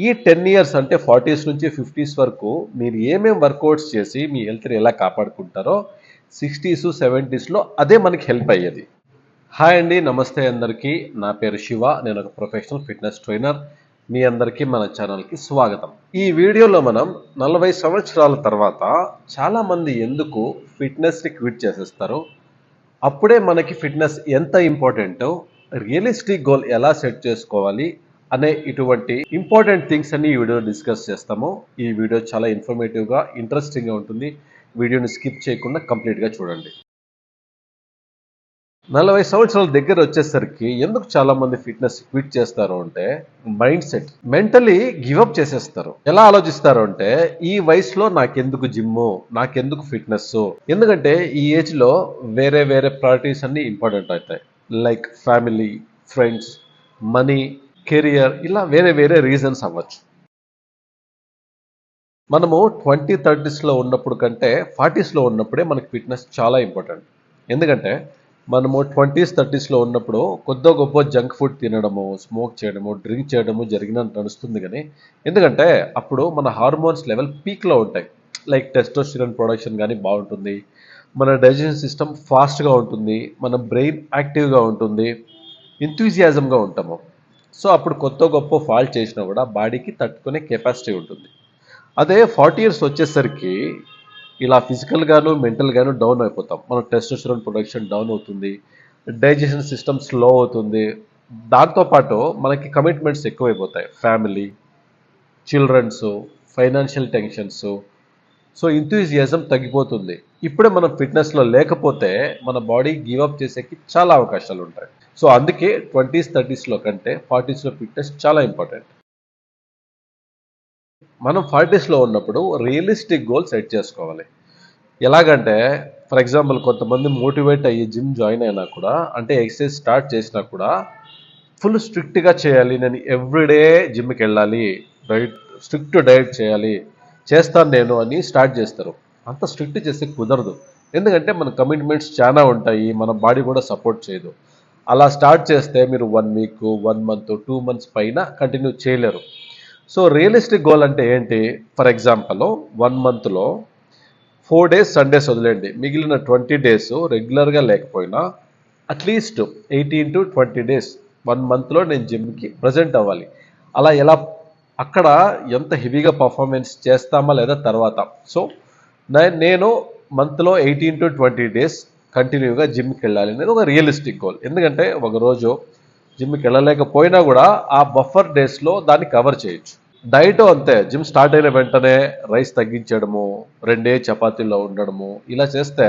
ఈ 10 ఇయర్స్ అంటే 40s నుంచి 50s వరకు మీరు ఏమేం వర్కౌట్స్ చేసి మీ హెల్త్ని ఎలా కాపాడుకుంటారో 60s 70sలో అదే మనకి హెల్ప్ అయ్యేది. హాయ్ అండి, నమస్తే అందరికీ. నా పేరు శివ. నేను ఒక ప్రొఫెషనల్ ఫిట్నెస్ ట్రైనర్. మీ అందరికీ మన ఛానల్కి స్వాగతం. ఈ వీడియోలో మనం 40 సంవత్సరాల తర్వాత చాలామంది ఎందుకు ఫిట్నెస్ని క్విట్ చేసేస్తారు, అప్పుడే మనకి ఫిట్నెస్ ఎంత ఇంపార్టెంటో, రియలిస్టిక్ గోల్ ఎలా సెట్ చేసుకోవాలి అనే ఇటువంటి ఇంపార్టెంట్ థింగ్స్ అన్ని ఈ వీడియో డిస్కస్ చేస్తాము. ఈ వీడియో చాలా ఇన్ఫర్మేటివ్గా, ఇంట్రెస్టింగ్గా ఉంటుంది. వీడియోని స్కిప్ చేయకుండా కంప్లీట్గా చూడండి. 40 సంవత్సరాల దగ్గర వచ్చేసరికి ఎందుకు చాలా మంది ఫిట్నెస్ క్విట్ చేస్తారు అంటే, మైండ్ సెట్, మెంటలీ గివప్ చేసేస్తారు. ఎలా ఆలోచిస్తారు అంటే, ఈ వయసులో నాకెందుకు జిమ్, నాకెందుకు ఫిట్నెస్, ఎందుకంటే ఈ ఏజ్ లో వేరే వేరే ప్రయారిటీస్ అన్ని ఇంపార్టెంట్ అవుతాయి. Like family, friends, money, career, ఇలా వేరే వేరే రీజన్స్ అవ్వచ్చు. మనము 20-30sలో ఉన్నప్పుడు కంటే 40sలో ఉన్నప్పుడే మనకి ఫిట్నెస్ చాలా ఇంపార్టెంట్. ఎందుకంటే మనము 20s-30sలో ఉన్నప్పుడు కొద్దో గొప్ప జంక్ ఫుడ్ తినడము, స్మోక్ చేయడము, డ్రింక్ చేయడము జరిగినట్టు నడుస్తుంది. కానీ ఎందుకంటే అప్పుడు మన హార్మోన్స్ లెవెల్ పీక్లో ఉంటాయి. లైక్ టెస్టోస్టెరాన్ ప్రొడక్షన్ కానీ బాగుంటుంది, మన డైజెషన్ సిస్టమ్ ఫాస్ట్గా ఉంటుంది, మన బ్రెయిన్ యాక్టివ్గా ఉంటుంది, ఎంతూజియాజంగా ఉంటాము. సో అప్పుడు కొత్త గొప్ప ఫాల్ట్ చేసినా కూడా బాడీకి తట్టుకునే కెపాసిటీ ఉంటుంది. అదే 40 ఇయర్స్ వచ్చేసరికి ఇలా ఫిజికల్గాను, మెంటల్గాను డౌన్ అయిపోతాం. మన టెస్టోస్టెరాన్ ప్రొడక్షన్ డౌన్ అవుతుంది, డైజెషన్ సిస్టమ్ స్లో అవుతుంది. దాంతోపాటు మనకి కమిట్మెంట్స్ ఎక్కువైపోతాయి. Family, childrens, financial tensions. So enthusiasm తగ్గిపోతుంది. ఇప్పుడే మనం ఫిట్నెస్లో లేకపోతే మన బాడీ గివప్ చేసేకి చాలా అవకాశాలు ఉంటాయి. సో అందుకే 20s-30sలో కంటే 40sలో ఫిట్నెస్ చాలా ఇంపార్టెంట్. మనం 40sలో ఉన్నప్పుడు రియలిస్టిక్ గోల్ సెట్ చేసుకోవాలి. ఎలాగంటే, ఫర్ ఎగ్జాంపుల్ కొంతమంది మోటివేట్ అయ్యి జిమ్ జాయిన్ అయినా కూడా, అంటే ఎక్సర్సైజ్ స్టార్ట్ చేసినా కూడా ఫుల్ స్ట్రిక్ట్గా చేయాలి, నేను ఎవ్రీడే జిమ్కి వెళ్ళాలి, స్ట్రిక్ట్ డైట్ చేయాలి, చేస్తాను నేను అని స్టార్ట్ చేస్తారు. అంత స్ట్రిక్ట్ చేస్తే కుదరదు. ఎందుకంటే మన కమిట్మెంట్స్ చాలా ఉంటాయి, మన బాడీ కూడా సపోర్ట్ చేయదు. అలా స్టార్ట్ చేస్తే మీరు 1 వీక్, 1 మంత్, 2 మంత్స్ పైన కంటిన్యూ చేయలేరు. సో రియలిస్టిక్ గోల్ అంటే ఏంటి? ఫర్ ఎగ్జాంపుల్ 1 మంత్లో 4 days సండేస్ వదిలేండి, మిగిలిన 20 days రెగ్యులర్గా లేకపోయినా అట్లీస్ట్ 18 to 20 days 1 మంత్లో నేను జిమ్కి ప్రజెంట్ అవ్వాలి. అలా ఎలా, అక్కడ ఎంత హెవీగా పర్ఫార్మెన్స్ చేస్తామా లేదా తర్వాత. సో నేను మంత్లో 18 to 20 days కంటిన్యూగా జిమ్కి వెళ్ళాలి అనేది ఒక రియలిస్టిక్ గోల్. ఎందుకంటే ఒకరోజు జిమ్కి వెళ్ళలేకపోయినా కూడా ఆ బఫర్ డేస్లో దాన్ని కవర్ చేయొచ్చు. డైట్ అంతే, జిమ్ స్టార్ట్ అయిన వెంటనే రైస్ తగ్గించడము, 2 చపాతీల్లో ఉండడము, ఇలా చేస్తే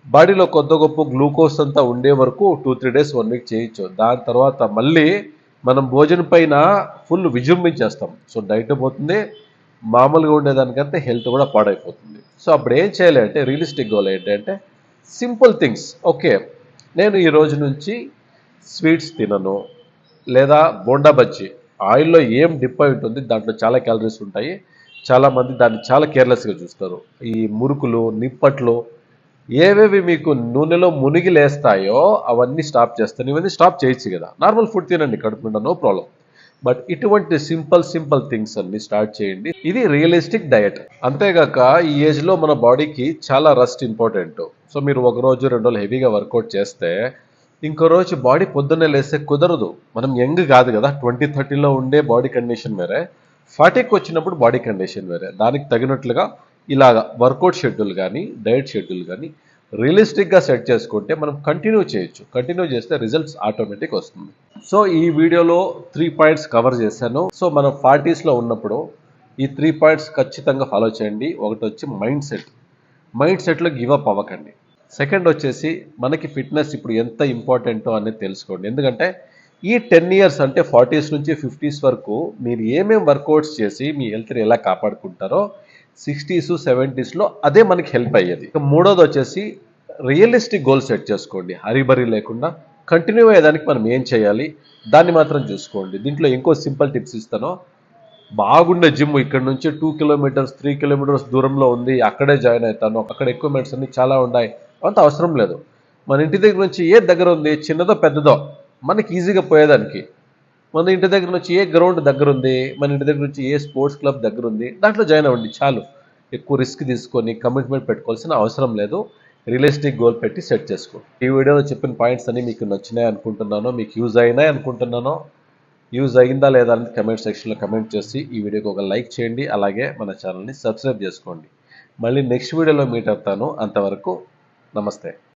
బాడీలో కొద్ది గొప్ప గ్లూకోజ్ అంతా ఉండే వరకు 2-3 days 1 week చేయొచ్చు. దాని తర్వాత మళ్ళీ మనం భోజనం పైన ఫుల్ విజృంభించేస్తాం. సో డైట్ పోతుంది, మామూలుగా ఉండేదానికంటే హెల్త్ కూడా పాడైపోతుంది. సో అప్పుడు ఏం చేయాలి అంటే, రియలిస్టిక్ గోల్ ఏంటంటే సింపుల్ థింగ్స్. ఓకే, నేను ఈ రోజు నుంచి స్వీట్స్ తినను, లేదా బోండా బజ్జీ, ఆయిల్లో ఏం డిప్ అయి ఉంటుంది, దాంట్లో చాలా క్యాలరీస్ ఉంటాయి, చాలామంది దాన్ని చాలా కేర్లెస్గా చూస్తారు. ఈ మురుకులు, నిప్పట్లు, ఏవేవి మీకు నూనెలో మునిగి లేస్తాయో అవన్నీ స్టాప్ చేస్తాను. ఇవన్నీ స్టాప్ చేయొచ్చు కదా, నార్మల్ ఫుడ్ తినండి కడుపు నిండా, నో ప్రాబ్లం. బట్ ఇటువంటి సింపుల్ థింగ్స్ అన్ని స్టార్ట్ చేయండి. ఇది రియలిస్టిక్ డయట్. అంతేగాక ఈ ఏజ్లో మన బాడీకి చాలా రెస్ట్ ఇంపార్టెంట్. సో మీరు 1 రోజు 2 రోజులు హెవీగా వర్కౌట్ చేస్తే ఇంకో రోజు బాడీ పొద్దున్నే లేస్తే కుదరదు. మనం యంగ్ కాదు కదా, 20-30లో ఉండే బాడీ కండిషన్ వేరే, 40కి వచ్చినప్పుడు బాడీ కండిషన్ వేరే. దానికి తగినట్లుగా ఇలాగ వర్కౌట్ షెడ్యూల్ కానీ, డైట్ షెడ్యూల్ కానీ రియలిస్టిక్గా సెట్ చేసుకుంటే మనం కంటిన్యూ చేయొచ్చు. కంటిన్యూ చేస్తే రిజల్ట్స్ ఆటోమేటిక్ వస్తుంది. సో ఈ వీడియోలో 3 పాయింట్స్ కవర్ చేశాను. సో మనం 40sలో ఉన్నప్పుడు ఈ 3 పాయింట్స్ ఖచ్చితంగా ఫాలో చేయండి. ఒకటి వచ్చి మైండ్ సెట్లో గివప్ అవ్వకండి. సెకండ్ వచ్చేసి మనకి ఫిట్నెస్ ఇప్పుడు ఎంత ఇంపార్టెంటో అనేది తెలుసుకోండి. ఎందుకంటే ఈ 10 ఇయర్స్ అంటే 40s నుంచి 50s వరకు మీరు ఏమేం వర్కౌట్స్ చేసి మీ హెల్త్ని ఎలా కాపాడుకుంటారో 60s 70sలో అదే మనకి హెల్ప్ అయ్యేది. మూడోది వచ్చేసి రియలిస్టిక్ గోల్ సెట్ చేసుకోండి. హరిబరి లేకుండా కంటిన్యూ అయ్యేదానికి మనం ఏం చేయాలి దాన్ని మాత్రం చూసుకోండి. దీంట్లో ఇంకో సింపుల్ టిప్స్ ఇస్తాను. బాగుండే జిమ్ ఇక్కడ నుంచి 2 kilometers 3 kilometers దూరంలో ఉంది, అక్కడే జాయిన్ అవుతాను, అక్కడ ఎక్విప్మెంట్స్ అన్ని చాలా ఉన్నాయి, అంత అవసరం లేదు. మన ఇంటి దగ్గర నుంచి ఏ దగ్గర ఉంది, చిన్నదో పెద్దదో, మనకి ఈజీగా పోయేదానికి మన ఇంటి దగ్గర నుంచి ఏ గ్రౌండ్ దగ్గర ఉంది, మన ఇంటి దగ్గర నుంచి ఏ స్పోర్ట్స్ క్లబ్ దగ్గర ఉంది, దాంట్లో జాయిన్ అవ్వండి చాలు. ఎక్కువ రిస్క్ తీసుకొని కమిట్మెంట్ పెట్టుకోవాల్సిన అవసరం లేదు. రియలిస్టిక్ గోల్ పెట్టి సెట్ చేసుకో. ఈ వీడియోలో చెప్పిన పాయింట్స్ అన్ని మీకు నచ్చినాయి అనుకుంటున్నాను, మీకు యూజ్ అయినాయి అనుకుంటున్నాను. యూజ్ అయిందా లేదా అనేది కమెంట్ సెక్షన్లో కమెంట్ చేసి ఈ వీడియోకి ఒక లైక్ చేయండి. అలాగే మన ఛానల్ని సబ్స్క్రైబ్ చేసుకోండి. మళ్ళీ నెక్స్ట్ వీడియోలో మీట్ అవుతాను. అంతవరకు నమస్తే.